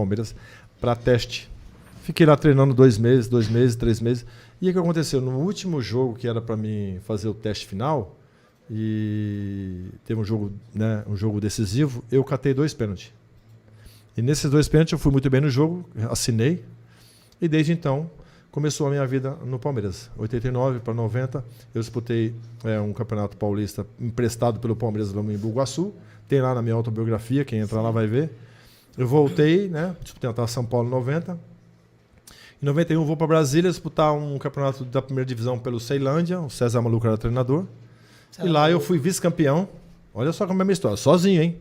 Palmeiras para teste. Fiquei lá treinando 2 meses, 3 meses. E o que aconteceu? No último jogo, que era para mim fazer o teste final, e teve um jogo, né, um jogo decisivo, eu catei 2 pênaltis. E nesses 2 pênaltis eu fui muito bem no jogo, assinei, e desde então começou a minha vida no Palmeiras. 89 para 90, eu disputei um campeonato paulista emprestado pelo Palmeiras em Bugaçu, tem lá na minha autobiografia, quem entrar lá vai ver. Eu voltei, né, disputei a São Paulo 90. Em 91 vou para Brasília disputar um campeonato da primeira divisão pelo Ceilândia, o César Maluco era treinador. E lá eu fui vice-campeão. Olha só como é a minha história, sozinho, hein?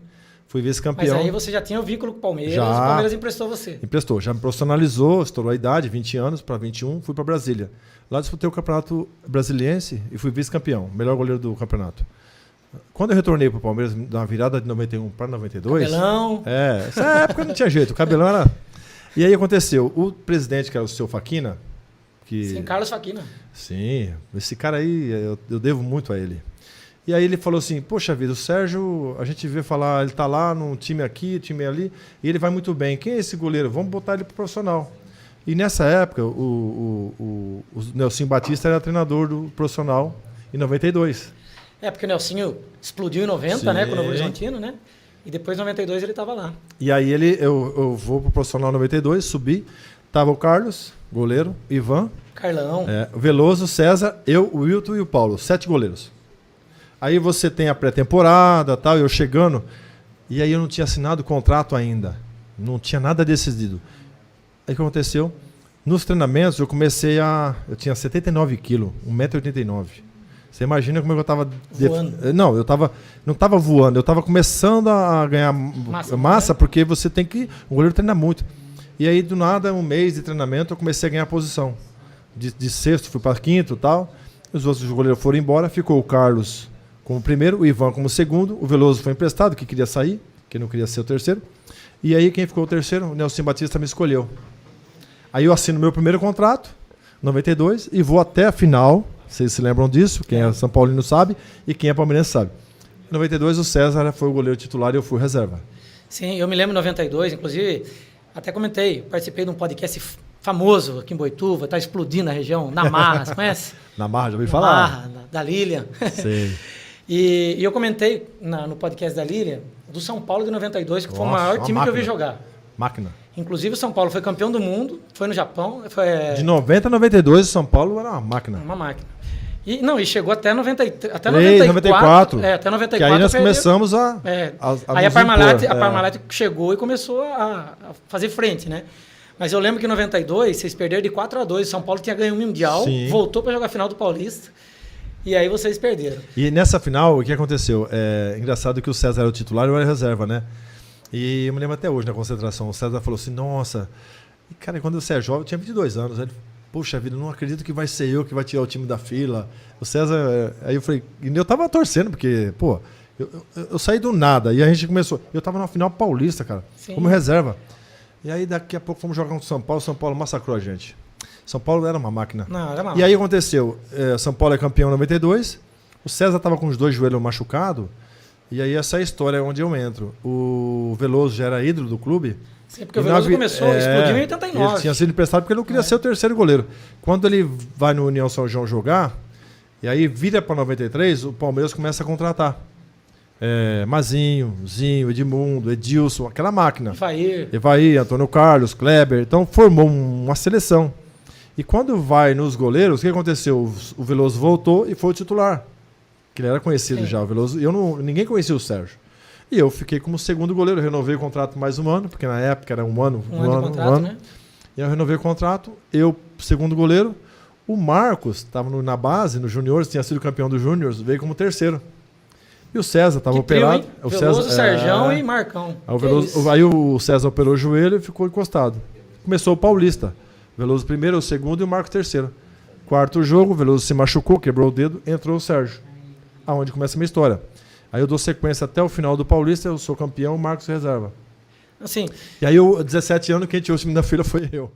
Fui vice-campeão. Mas aí você já tinha o vínculo com o Palmeiras, já, o Palmeiras emprestou você. Emprestou, já me profissionalizou, estourou a idade, 20 anos para 21, fui para Brasília. Lá disputei o campeonato brasiliense e fui vice-campeão, melhor goleiro do campeonato. Quando eu retornei para o Palmeiras, na virada de 91 para 92... Cabelão. Essa época não tinha jeito, o cabelão era... E aí aconteceu, o presidente, que era o seu Faquina... Sim, Carlos Faquina. Sim, esse cara aí, eu devo muito a ele. E aí ele falou assim, poxa vida, o Sérgio, a gente vê falar, ele tá lá num time aqui, time ali, e ele vai muito bem. Quem é esse goleiro? Vamos botar ele pro profissional. E nessa época, o Nelson Batista era treinador do profissional em 92. Porque o Nelsinho explodiu em 90, sim, né, quando o Horizontino, né? E depois em 92 ele estava lá. E aí eu vou pro profissional 92, subi, tava o Carlos, goleiro, Ivan, Carlão, o Veloso, César, eu, o Wilton e o Paulo, 7 goleiros. Aí você tem a pré-temporada, tal, eu chegando, e aí eu não tinha assinado o contrato ainda, não tinha nada decidido. Aí o que aconteceu? Nos treinamentos eu tinha 79 quilos, 1,89 m. Você imagina como eu estava... Não, não estava voando, eu estava começando a ganhar massa, porque você tem que... O goleiro treina muito. E aí, do nada, um mês de treinamento, eu comecei a ganhar posição. De sexto, fui para quinto e tal. Os outros goleiros foram embora, ficou o Carlos como primeiro, o Ivan como segundo, o Veloso foi emprestado, que queria sair, que não queria ser o terceiro. E aí, quem ficou o terceiro? O Nelson Batista me escolheu. Aí eu assino meu primeiro contrato, 92, e vou até a final... Vocês se lembram disso? Quem é São Paulino sabe e quem é palmeirense sabe. Em 92 o César foi o goleiro titular e eu fui reserva. Sim, eu me lembro em 92, inclusive, até comentei, participei de um podcast famoso aqui em Boituva, está explodindo a região, Na Marra, você conhece? Na Marra, já ouvi falar. Na Marra, da Lilian. Sim. E eu comentei no podcast da Lilian, do São Paulo de 92, que foi o maior time que eu vi jogar. Máquina. Inclusive o São Paulo foi campeão do mundo, foi no Japão. De 90 a 92 o São Paulo era uma máquina. Uma máquina. E chegou até 94. Até 94. Até 94. Que aí nós começamos a aí a Parmalat chegou e começou a fazer frente, né? Mas eu lembro que em 92, vocês perderam de 4-2. São Paulo tinha ganho um Mundial, sim, voltou para jogar a final do Paulista. E aí vocês perderam. E nessa final, o que aconteceu? Engraçado que o César era o titular e eu era reserva, né? E eu me lembro até hoje na concentração. O César falou assim, nossa... E, cara, quando você é jovem, eu tinha 22 anos. Ele, poxa vida, não acredito que vai ser eu que vai tirar o time da fila. O César... Aí eu falei... E eu tava torcendo, porque, pô... Eu saí do nada. E a gente começou... Eu tava na final paulista, cara. Sim. Como reserva. E aí daqui a pouco fomos jogar com o São Paulo. São Paulo massacrou a gente. São Paulo era uma máquina. Não, era uma E aí aconteceu... São Paulo é campeão em 92. O César tava com os 2 joelhos machucados. E aí essa é a história onde eu entro. O Veloso já era ídolo do clube. Sim, porque o Veloso começou, explodiu em 89. Ele tinha sido emprestado porque ele não queria ser o terceiro goleiro. Quando ele vai no União São João jogar, e aí vira para 93, o Palmeiras começa a contratar. Mazinho, Zinho, Edmundo, Edilson, aquela máquina. Evair, Antônio Carlos, Kleber. Então formou uma seleção. E quando vai nos goleiros, o que aconteceu? O Veloso voltou e foi o titular. Que ele era conhecido, sim, já, o Veloso. Ninguém conhecia o Sérgio. E eu fiquei como segundo goleiro, renovei o contrato mais um ano, porque na época era um ano. Né? E eu renovei o contrato, eu, segundo goleiro. O Marcos estava na base, no Júnior, tinha sido campeão do Júnior, veio como terceiro. E o César estava operado. O Veloso, Serjão e Marcão. Aí o César operou o joelho e ficou encostado. Começou o Paulista. Veloso primeiro, o segundo e o Marcos terceiro. Quarto jogo, o Veloso se machucou, quebrou o dedo, entrou o Sérgio. Aonde começa a minha história. Aí eu dou sequência até o final do Paulista, eu sou campeão, o Marcos reserva. Assim. E aí, eu, 17 anos, quem tinha o time da fila foi eu.